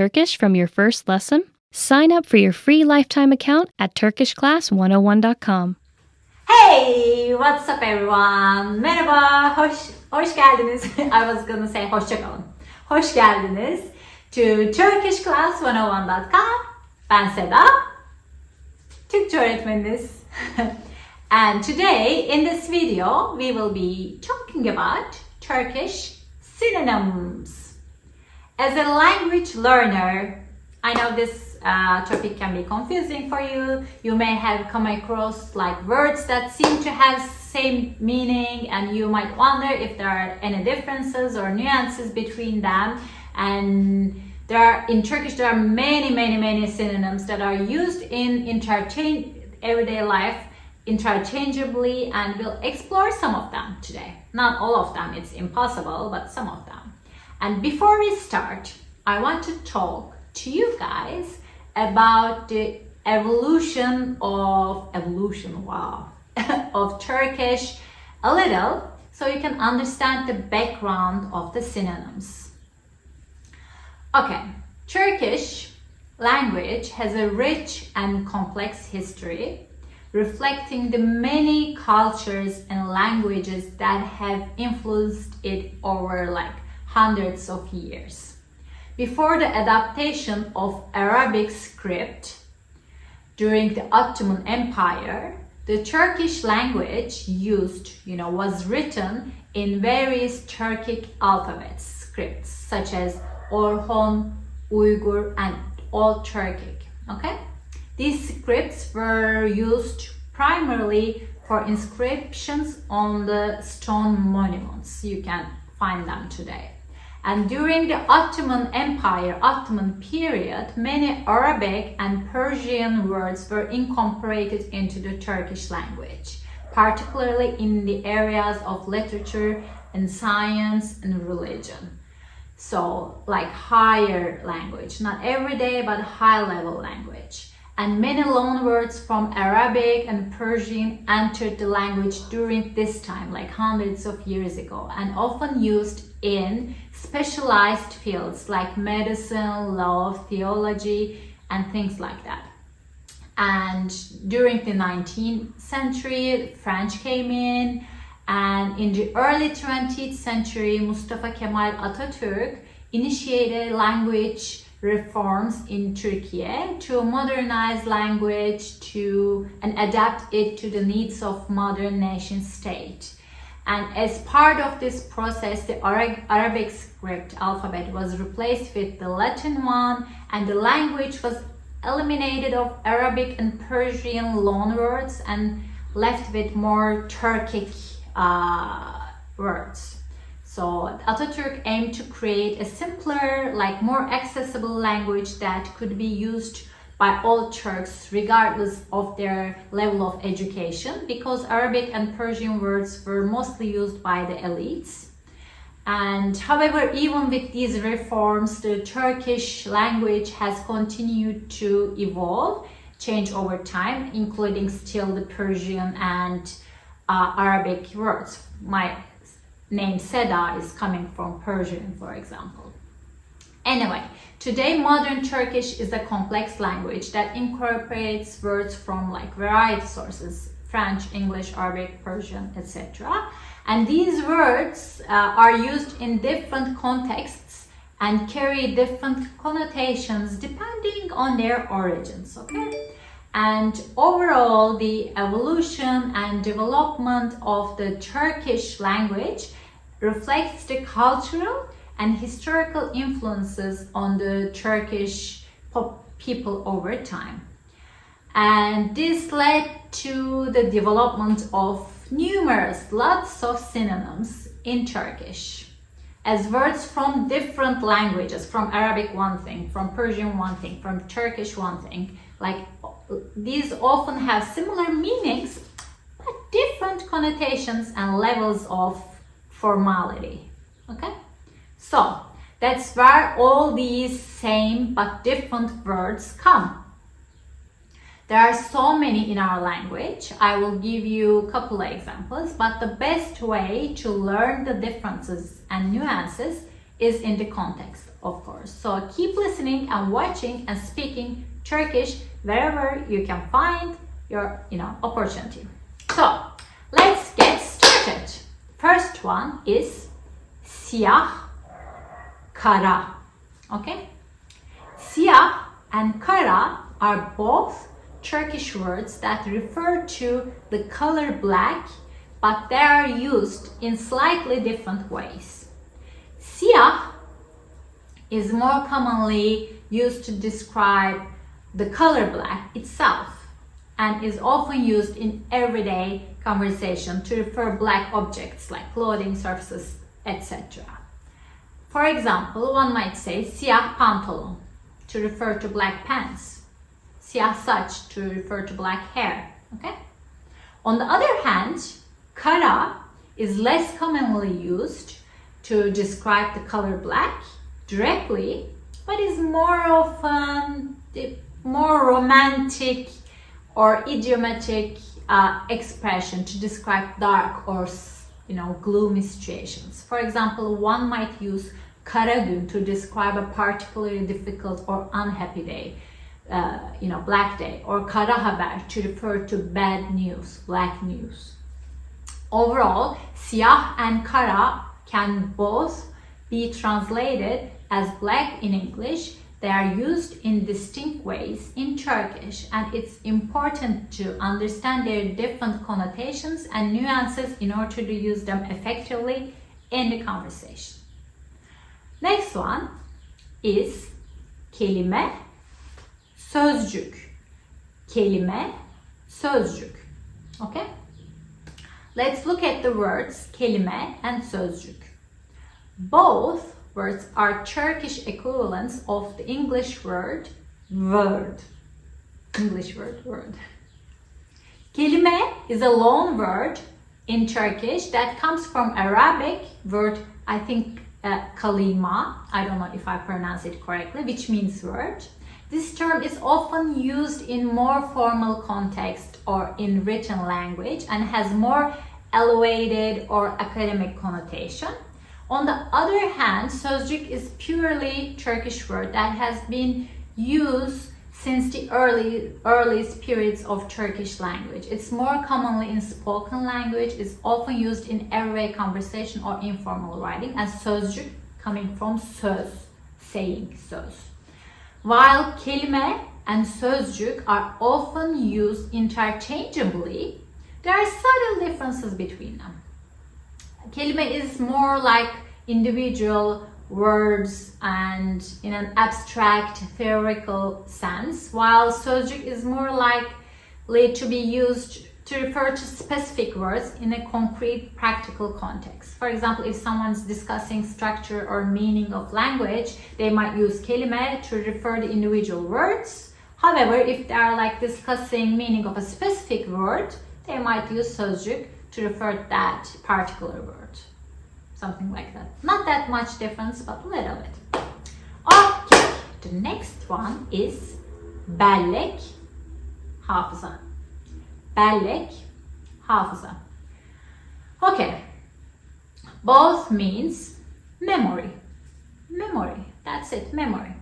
Turkish from your first lesson? Sign up for your free lifetime account at turkishclass101.com. Hey, what's up everyone? Merhaba, hoş geldiniz. I was gonna say hoşça kalın. Hoş geldiniz to turkishclass101.com. Ben Seda, Türkçe öğretmeniniz. And today in this video we will be talking about Turkish synonyms. As a language learner, I know this topic can be confusing for you. You may have come across like words that seem to have same meaning, and you might wonder if there are any differences or nuances between them. And in Turkish there are many synonyms that are used in everyday life interchangeably, and we'll explore some of them today. Not all of them, it's impossible, but some of them. And before we start, I want to talk to you guys about the evolution of Turkish a little, so you can understand the background of the synonyms. Okay, Turkish language has a rich and complex history, reflecting the many cultures and languages that have influenced it over like hundreds of years. Before the adaptation of Arabic script during the Ottoman Empire, the Turkish language was written in various Turkic alphabets, scripts such as Orhon, Uyghur, and Old Turkic. Okay? These scripts were used primarily for inscriptions on the stone monuments. You can find them today. And during the Ottoman period, many Arabic and Persian words were incorporated into the Turkish language, particularly in the areas of literature and science and religion. So, like higher language, not everyday, but high-level language. And many loanwords from Arabic and Persian entered the language during this time, like hundreds of years ago, and often used in specialized fields like medicine, law, theology, and things like that. And during the 19th century, French came in, and in the early 20th century, Mustafa Kemal Atatürk initiated language reforms in Turkey to modernize language and adapt it to the needs of modern nation state. And as part of this process, the Arabic script alphabet was replaced with the Latin one, and the language was eliminated of Arabic and Persian loanwords and left with more Turkic words. So Atatürk aimed to create a simpler, more accessible language that could be used by all Turks regardless of their level of education, because Arabic and Persian words were mostly used by the elites. And however, even with these reforms, the Turkish language has continued to evolve, change over time, including still the Persian and Arabic words. My name Seda is coming from Persian, for example. Anyway, today modern Turkish is a complex language that incorporates words from variety sources: French, English, Arabic, Persian, etc. And these words are used in different contexts and carry different connotations depending on their origins, okay? And overall, the evolution and development of the Turkish language reflects the cultural and historical influences on the Turkish people over time. And this led to the development of lots of synonyms in Turkish, as words from different languages, from Arabic one thing, from Persian one thing, from Turkish one thing, these often have similar meanings, but different connotations and levels of formality. Okay? So, that's where all these same but different words come. There are so many in our language. I will give you a couple of examples, but the best way to learn the differences and nuances is in the context of course. So keep listening and watching and speaking Turkish wherever you can find your, opportunity. So let's get started. First one is siyah, kara. Okay? Siyah and kara are both Turkish words that refer to the color black, but they are used in slightly different ways. Siyah is more commonly used to describe the color black itself and is often used in everyday conversation to refer black objects like clothing, surfaces, etc. For example, one might say siyah pantolon to refer to black pants, siyah saç to refer to black hair. Okay? On the other hand, kara is less commonly used to describe the color black directly, but is more often the more romantic or idiomatic expression to describe dark or gloomy situations. For example, one might use kara gün to describe a particularly difficult or unhappy day, black day, or kara haber to refer to bad news, black news. Overall, siyah and kara can both be translated as black in English. They are used in distinct ways in Turkish, and it's important to understand their different connotations and nuances in order to use them effectively in the conversation. Next one is kelime, sözcük. Kelime, sözcük. Okay? Let's look at the words kelime and sözcük. Both words are Turkish equivalents of the English word word. English word. Kelime is a loan word in Turkish that comes from Arabic word, I think kalima, I don't know if I pronounce it correctly, which means word. This term is often used in more formal context or in written language and has more elevated or academic connotation. On the other hand, sözcük is purely Turkish word that has been used since the earliest periods of Turkish language. It's more commonly in spoken language, is often used in everyday conversation or informal writing, as sözcük coming from söz, saying, söz. While kelime and sözcük are often used interchangeably, there are subtle differences between them. Kelime is more like individual words and in an abstract theoretical sense, while sözcük is more likely to be used to refer to specific words in a concrete practical context. For example, if someone's discussing structure or meaning of language, they might use kelime to refer to individual words. However, if they are discussing meaning of a specific word, they might use sözcük to refer to that particular word. Something like that. Not that much difference, but a little bit. Okay, the next one is bellek, hafıza. Bellek, hafıza. Okay, both means memory. Memory, that's it, memory.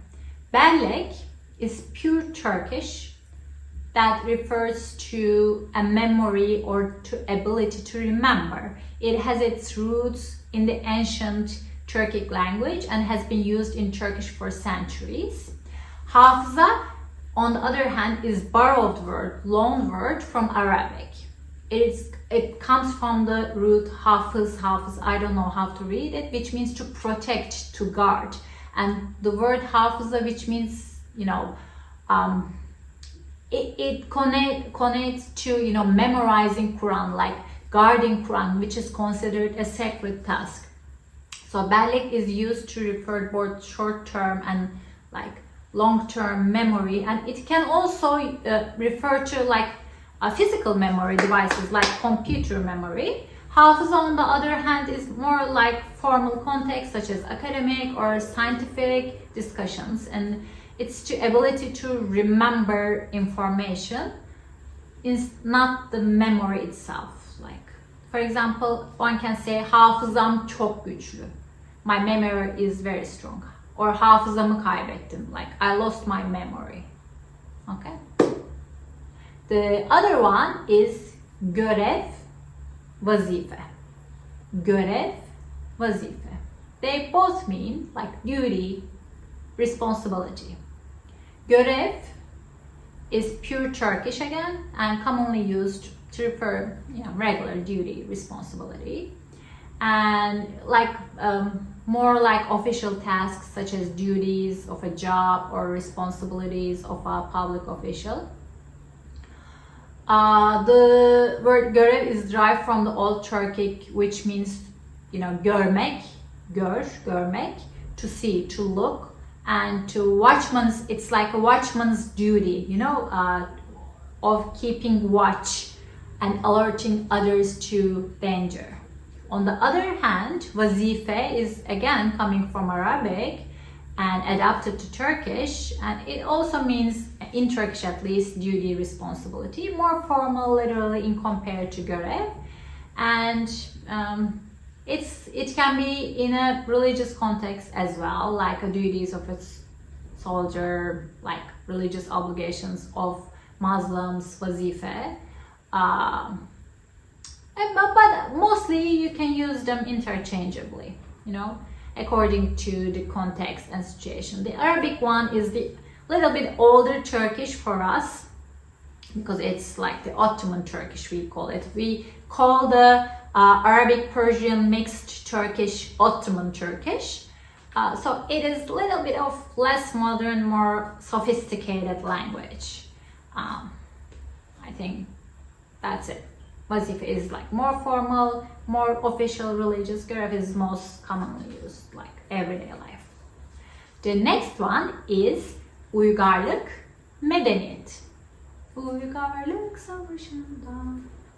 Bellek is pure Turkish that refers to a memory or to ability to remember. It has its roots in the ancient Turkic language and has been used in Turkish for centuries. Hafıza, on the other hand, is borrowed word, loan word from Arabic. It comes from the root hafız, I don't know how to read it, which means to protect, to guard. And the word hafıza, which means, it connects to, memorizing Quran, like guarding Quran, which is considered a sacred task. So bellek is used to refer both short-term and long-term memory, and it can also refer to physical memory devices like computer memory. Hafıza, on the other hand, is more like formal context such as academic or scientific discussions, and it's the ability to remember information, is not the memory itself. For example, one can say hafızam çok güçlü. My memory is very strong. or hafızamı kaybettim, like I lost my memory. Okay. The other one is görev, vazife. Görev, vazife. They both mean like duty, responsibility. Görev is pure Turkish again and commonly used to refer, regular duty, responsibility, and like more like official tasks such as duties of a job or responsibilities of a public official. The word görev is derived from the Old Turkic, which means, görmek, görmek, to see, to look, and to watchman's, it's like a watchman's duty, of keeping watch and alerting others to danger. On the other hand, vazife is again coming from Arabic and adapted to Turkish, and it also means, in Turkish at least, duty, responsibility, more formal literally in compared to görev, and it can be in a religious context as well, like the duties of a soldier, like religious obligations of Muslims, vazife. But mostly you can use them interchangeably, according to the context and situation. The Arabic one is the little bit older Turkish for us, because it's like the Ottoman Turkish, we call it. We call the Arabic Persian mixed Turkish Ottoman Turkish. So it is a little bit of less modern, more sophisticated language. I think that's it. Vazife is like more formal, more official, religious. Görev is most commonly used, like everyday life. The next one is Uygarlık, medeniyet. Uygarlık savaşında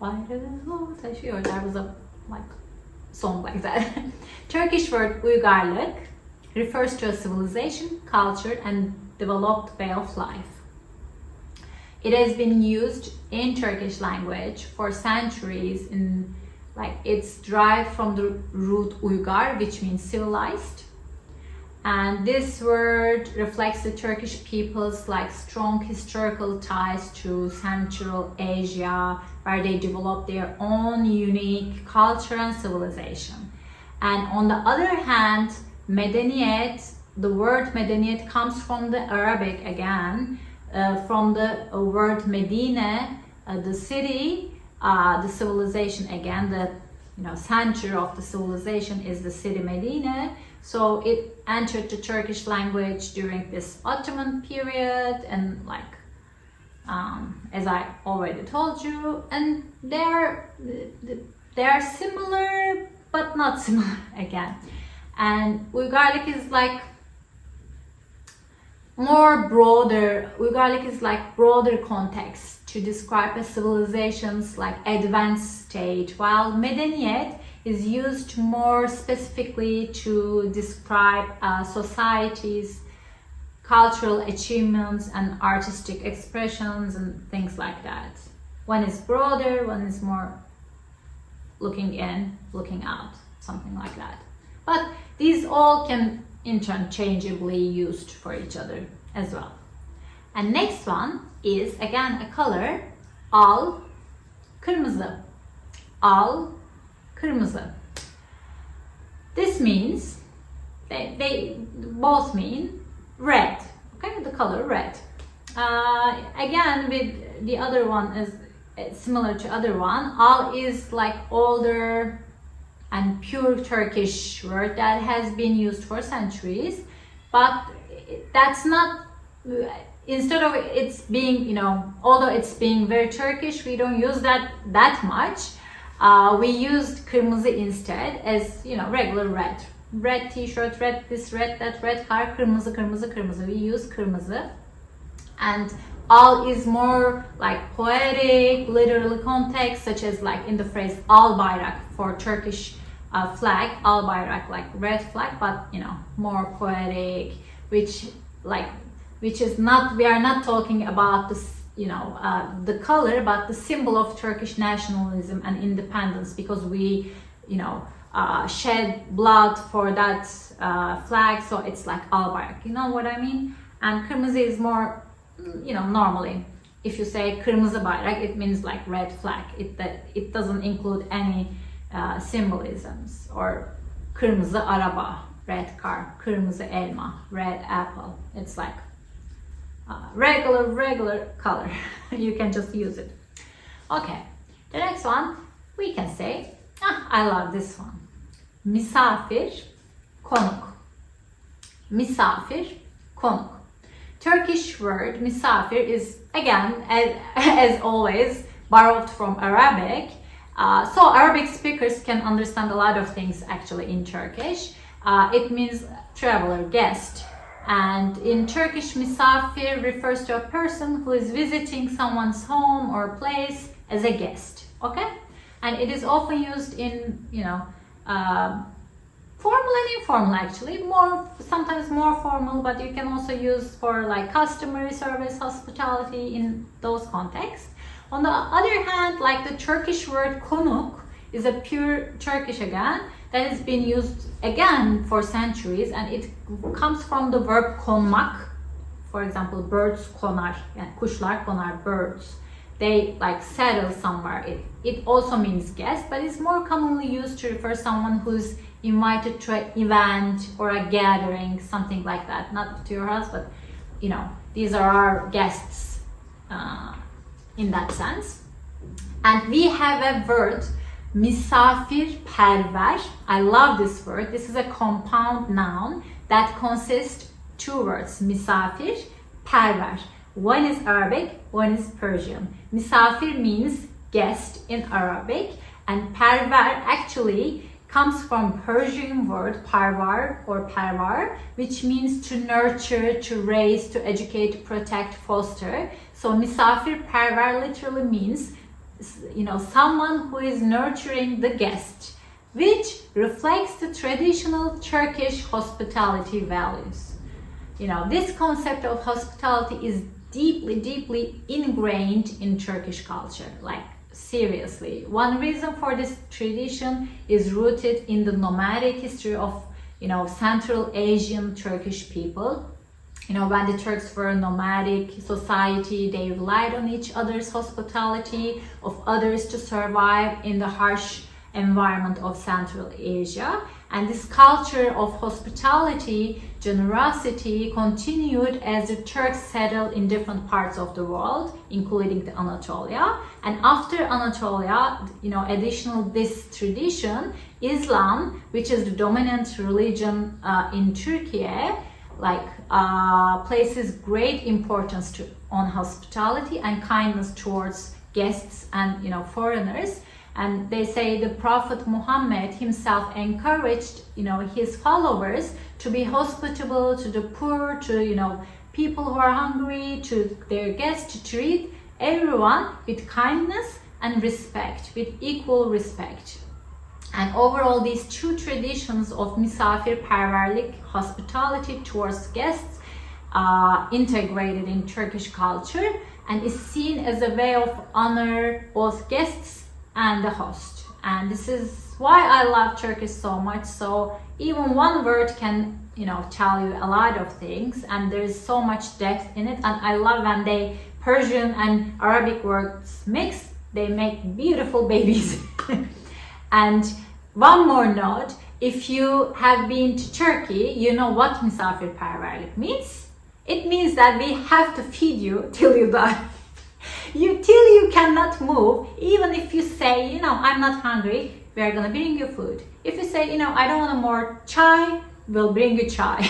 bayrağı taşıyor. There was a song like that. Turkish word Uygarlık refers to a civilization, culture, and developed way of life. It has been used in Turkish language for centuries. It's derived from the root Uygar, which means civilized. And this word reflects the Turkish people's strong historical ties to Central Asia, where they developed their own unique culture and civilization. And on the other hand, medeniyet, the word medeniyet comes from the Arabic again, from the word Medine, the city, the civilization again, the center of the civilization is the city Medine. So it entered the Turkish language during this Ottoman period, and as I already told you, and they are similar but not similar again. And Uygarlık is more broader. Uygarlık is broader context to describe a civilization's advanced stage, while medeniyet is used more specifically to describe societies, cultural achievements and artistic expressions and things like that. One is broader, one is more looking in, looking out, something like that. But these all can interchangeably used for each other as well. And next one is again a color, al, kırmızı. Al, kırmızı. This means, they both mean red, okay, the color red. Again, with the other one is similar to other one. Al is older and pure Turkish word that has been used for centuries, but that's not, instead of it's being, although it's being very Turkish, we don't use that much. We used kırmızı instead as, regular red. Red t-shirt, red this, red that, red car, kırmızı, kırmızı, kırmızı. We use kırmızı. And al is more poetic, literal context, such as in the phrase al bayrak for Turkish flag, al bayrak, red flag, but more poetic, which is not, we are not talking about this, the color, but the symbol of Turkish nationalism and independence, because we, shed blood for that flag, so it's like al-bayrak, you know what I mean? And kırmızı is more, you know, normally if you say kırmızı bayrak, it means like red flag. It doesn't include any symbolisms. Or kırmızı araba, red car, kırmızı elma, red apple. It's like regular color. You can just use it. Okay, the next one we can say, I love this one. Misafir, konuk. Misafir, konuk. Turkish word misafir is again, as always, borrowed from Arabic. So Arabic speakers can understand a lot of things actually in Turkish. It means traveler, guest. And in Turkish, misafir refers to a person who is visiting someone's home or place as a guest. Okay? And it is often used in, you know, formal and informal actually, sometimes more formal, but you can also use for like customer service, hospitality in those contexts. On the other hand, like the Turkish word konuk is a pure Turkish again that has been used again for centuries, and it comes from the verb konmak. For example, birds konar, yani kuşlar konar, birds. They like settle somewhere. It also means guest, but it's more commonly used to refer someone who's invited to an event or a gathering, something like that. Not to your house, but you know, these are our guests in that sense. And we have a word, misafirperver. I love this word. This is a compound noun that consists two words, misafir, perver. One is Arabic, one is Persian. Misafir means guest in Arabic, and perver actually comes from Persian word parvar or pervar, which means to nurture, to raise, to educate, protect, foster. So misafir perver literally means, you know, someone who is nurturing the guest, which reflects the traditional Turkish hospitality values. You know, this concept of hospitality is deeply ingrained in Turkish culture, like seriously. One reason for this tradition is rooted in the nomadic history of, you know, Central Asian Turkish people. You know, when the Turks were a nomadic society, they relied on each other's hospitality of others to survive in the harsh environment of Central Asia. And this culture of hospitality, generosity continued as the Turks settled in different parts of the world, including the Anatolia. And after Anatolia, you know, additional this tradition, Islam, which is the dominant religion in Turkey, like places great importance on hospitality and kindness towards guests and, you know, foreigners. And they say the Prophet Muhammad himself encouraged, you know, his followers to be hospitable to the poor, to, you know, people who are hungry, to their guests, to treat everyone with kindness and respect, with equal respect. And overall, these two traditions of misafirperverlik, hospitality towards guests, integrated in Turkish culture and is seen as a way of honor both guests and the host. And this is why I love Turkish so much. So even one word can, you know, tell you a lot of things, and there's so much depth in it. And I love when they Persian and Arabic words mix, they make beautiful babies. And one more note, if you have been to Turkey, you know what misafirperverlik means. It means that we have to feed you till you die. Till you cannot move. Even if you say, you know, I'm not hungry, we're gonna bring you food. If you say, you know, I don't want more chai, we'll bring you chai.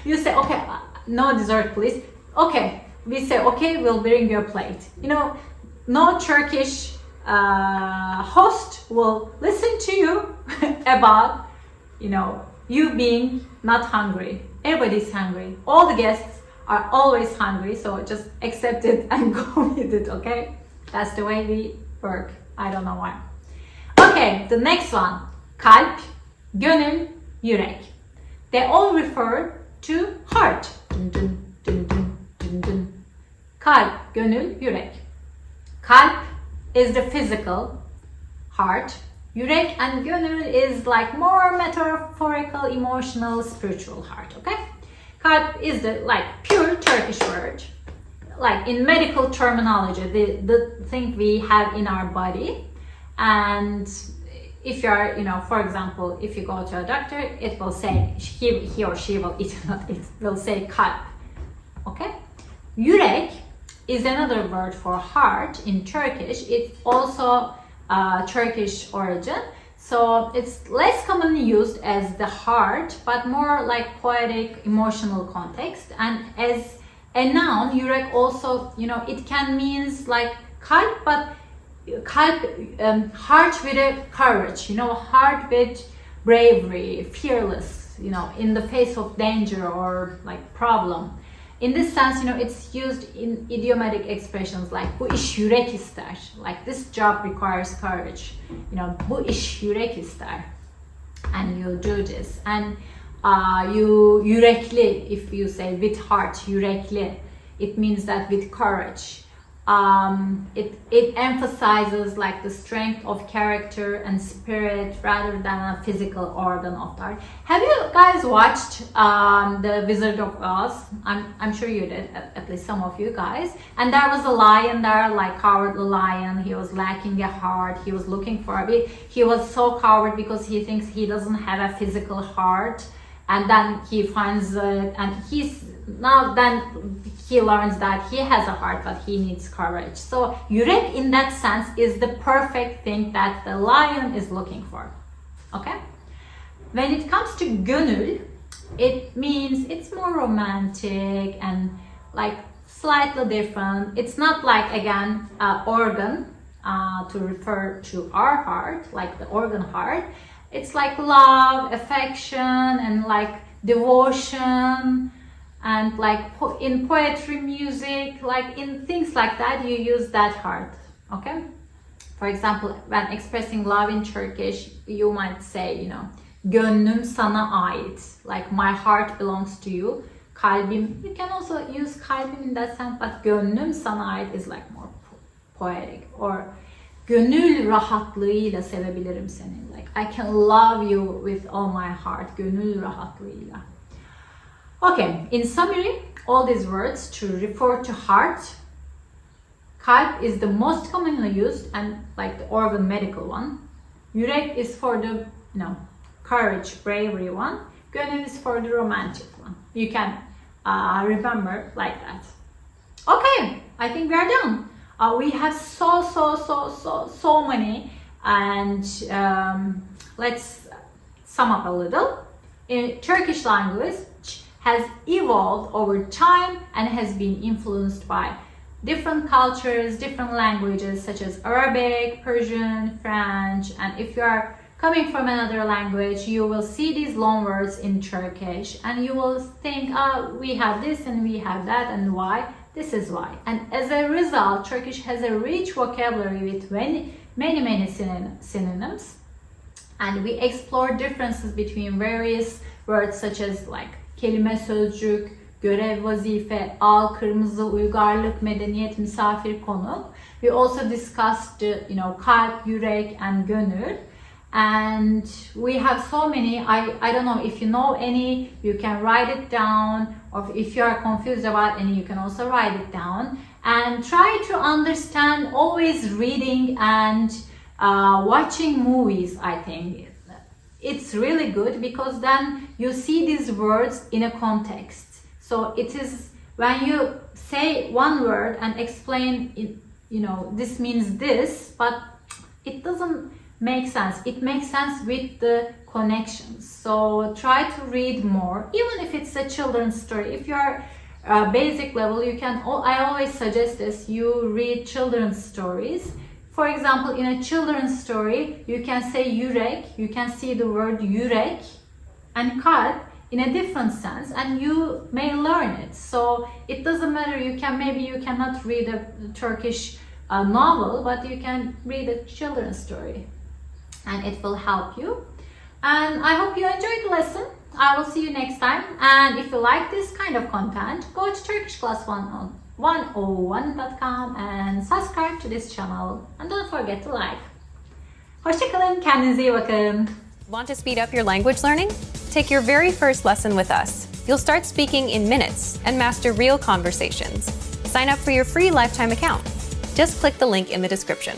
You say, okay, no dessert please. Okay, we say, okay, we'll bring you a plate. You know, no Turkish host will listen to you about, you know, you being not hungry. Everybody's hungry. All the guests are always hungry, so just accept it and go with it, okay? That's the way we work. I don't know why. Okay, the next one. Kalp, gönül, yürek. They all refer to heart. Dun, dun, dun, dun, dun, dun. Kalp, gönül, yürek. Kalp is the physical heart. Yürek and gönül is like more metaphorical, emotional, spiritual heart, okay? Kalp is the like pure Turkish word. Like in medical terminology, the thing we have in our body. And if you are, for example, if you go to a doctor, it will say, he or she will, it will say kalp, okay? Yürek is another word for heart in Turkish. It's also Turkish origin. So it's less commonly used as the heart, but more like poetic, emotional context. And as a noun, yürek also, it can means like kalp, but kalp, heart with a courage, heart with bravery, fearless, in the face of danger or like problem. In this sense, it's used in idiomatic expressions like bu iş yürek ister, like this job requires courage, bu iş yürek ister, and you do this. And you yürekli, if you say with heart, yürekli, it means that with courage. It emphasizes like the strength of character and spirit rather than a physical organ of the heart. Have you guys watched The Wizard of Oz? I'm sure you did, at least some of you guys. And there was a lion there, like cowardly lion. He was lacking a heart. He was looking for a bit. He was so coward because he thinks he doesn't have a physical heart. And then he finds it, and then he learns that he has a heart, but he needs courage. So yürek in that sense is the perfect thing that the lion is looking for. Okay? When it comes to gönül, it means it's more romantic and like slightly different. It's not like, again, organ to refer to our heart, like the organ heart. It's like love, affection, and like devotion, and like in poetry, music, like in things like that, you use that heart, okay? For example, when expressing love in Turkish, you might say, gönlüm sana ait, like my heart belongs to you. Kalbim, you can also use kalbim in that sense, but gönlüm sana ait is like more poetic. Or gönül rahatlığıyla sevebilirim seni. Like I can love you with all my heart. Gönül rahatlığıyla. Okay, in summary, all these words to refer to heart. Kalp is the most commonly used and like the organ medical one. Yürek is for the courage, bravery one. Gönül is for the romantic one. You can remember like that. Okay, I think we are done. We have so many, and let's sum up a little. In Turkish language has evolved over time and has been influenced by different cultures, different languages such as Arabic, Persian, French, and if you are coming from another language, you will see these long words in Turkish and you will think, we have this and we have that, and why? This is why. And as a result, Turkish has a rich vocabulary with many synonyms. And we explore differences between various words such as like kelime, sözcük, görev, vazife, kırmızı, uygarlık, medeniyet, misafir, konuk. We also discussed, kalp, yürek, and gönül. And we have so many. I don't know if you know any, you can write it down, or if you are confused about any, you can also write it down. And try to understand, always reading and watching movies. I think it's really good because then you see these words in a context. So it is when you say one word and explain it, this means this, but it doesn't make sense. It makes sense with the connections. So try to read more, even if it's a children's story. If you are basic level, you can. I always suggest this. You read children's stories. For example, in a children's story, you can say yürek. You can see the word yürek and kalp in a different sense, and you may learn it. So it doesn't matter. Maybe you cannot read a Turkish novel, but you can read a children's story, and it will help you. And I hope you enjoyed the lesson. I will see you next time. And if you like this kind of content, go to Turkish Class 101.com and subscribe to this channel. And don't forget to like. Hoşçakalın, kendinize iyi bakın. Want to speed up your language learning? Take your very first lesson with us. You'll start speaking in minutes and master real conversations. Sign up for your free lifetime account. Just click the link in the description.